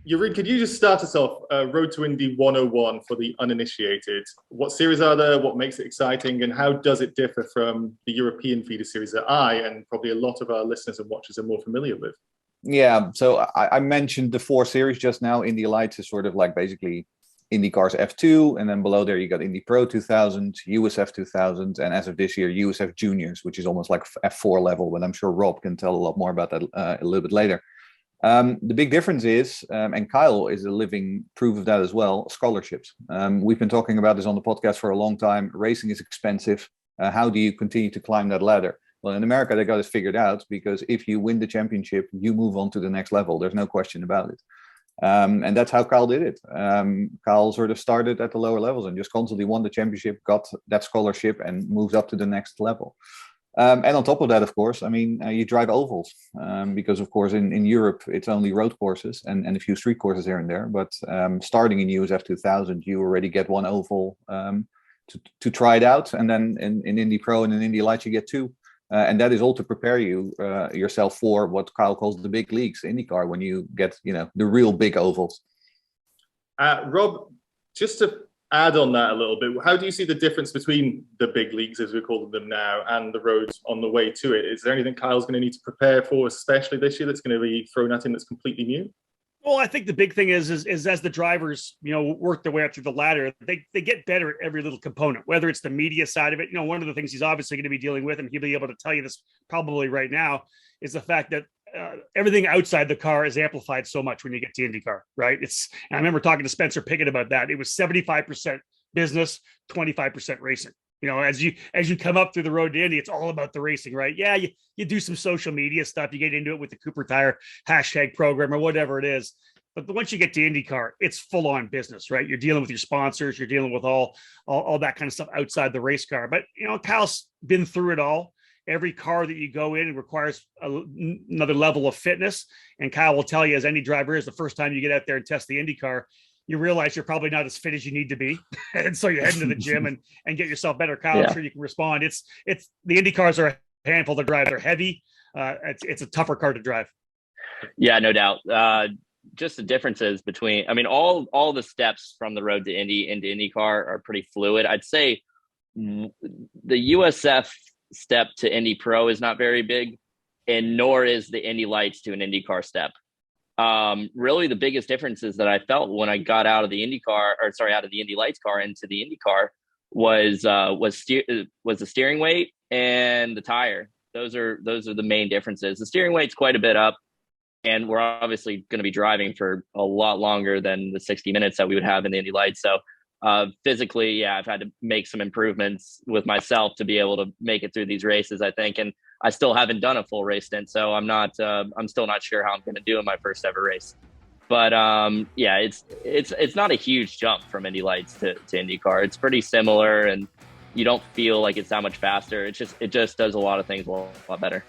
Yuri, could you just start us off, Road to Indy 101 for the uninitiated? What series are there? What makes it exciting? And how does it differ from the European feeder series that I and probably a lot of our listeners and watchers are more familiar with? Yeah, so I mentioned the four series just now. Indy Lights is sort of like basically IndyCar's F2, and then below there you got Indy Pro 2000, USF2000, and as of this year, USF Juniors, which is almost like F4 level, but I'm sure Rob can tell a lot more about that a little bit later. The big difference is, and Kyle is a living proof of that as well, scholarships. We've been talking about this on the podcast for a long time. Racing is expensive. How do you continue to climb that ladder? Well, in America, they got this figured out because if you win the championship, you move on to the next level. There's no question about it. And that's how Kyle did it. Kyle sort of started at the lower levels and just constantly won the championship, got that scholarship and moved up to the next level. And on top of that, of course, I mean, you drive ovals because, of course, in Europe, it's only road courses and a few street courses here and there. But starting in USF 2000, you already get one oval to try it out. And then in Indy Pro and in Indy Lights, you get two. And that is all to prepare you yourself for what Kyle calls the big leagues, IndyCar, when you get, the real big ovals. Rob, just to add on that a little bit, how do you see the difference between the big leagues, as we're calling them now, and the roads on the way to it? Is there anything Kyle's going to need to prepare for, especially this year, that's going to be thrown at him that's completely new? Well, I think the big thing is as the drivers, work their way up through the ladder, they get better at every little component, whether it's the media side of it. One of the things he's obviously going to be dealing with, and he'll be able to tell you this probably right now, is the fact that everything outside the car is amplified so much when you get to IndyCar, right? And I remember talking to Spencer Pickett about that. It was 75% business, 25% racing. As you come up through the road to Indy, it's all about the racing, right? Yeah, you do some social media stuff. You get into it with the Cooper Tire hashtag program or whatever it is. But once you get to IndyCar, it's full on business, right? You're dealing with your sponsors. You're dealing with all that kind of stuff outside the race car. But, Kyle's been through it all. Every car that you go in requires another level of fitness. And Kyle will tell you, as any driver is, the first time you get out there and test the IndyCar, you realize you're probably not as fit as you need to be. And so you head into the gym and get yourself better. Kyle, yeah. I'm sure you can respond. It's the Indy cars are a handful to drive. They're heavy. It's a tougher car to drive. Yeah, no doubt. Just the differences between, all the steps from the road to Indy into IndyCar are pretty fluid. I'd say the USF step to Indy Pro is not very big, and nor is the Indy Lights to an IndyCar step. Really the biggest differences that I felt when I got out of the Indy Lights car into the Indy car was the steering weight and the tire. Those are the main differences. The steering weight's quite a bit up, and we're obviously going to be driving for a lot longer than the 60 minutes that we would have in the Indy Lights. So physically, yeah, I've had to make some improvements with myself to be able to make it through these races, I think. And I still haven't done a full race stint, so I'm still not sure how I'm going to do in my first ever race. But yeah, it's not a huge jump from Indy Lights to IndyCar. It's pretty similar, and you don't feel like it's that much faster. It just does a lot of things a lot better.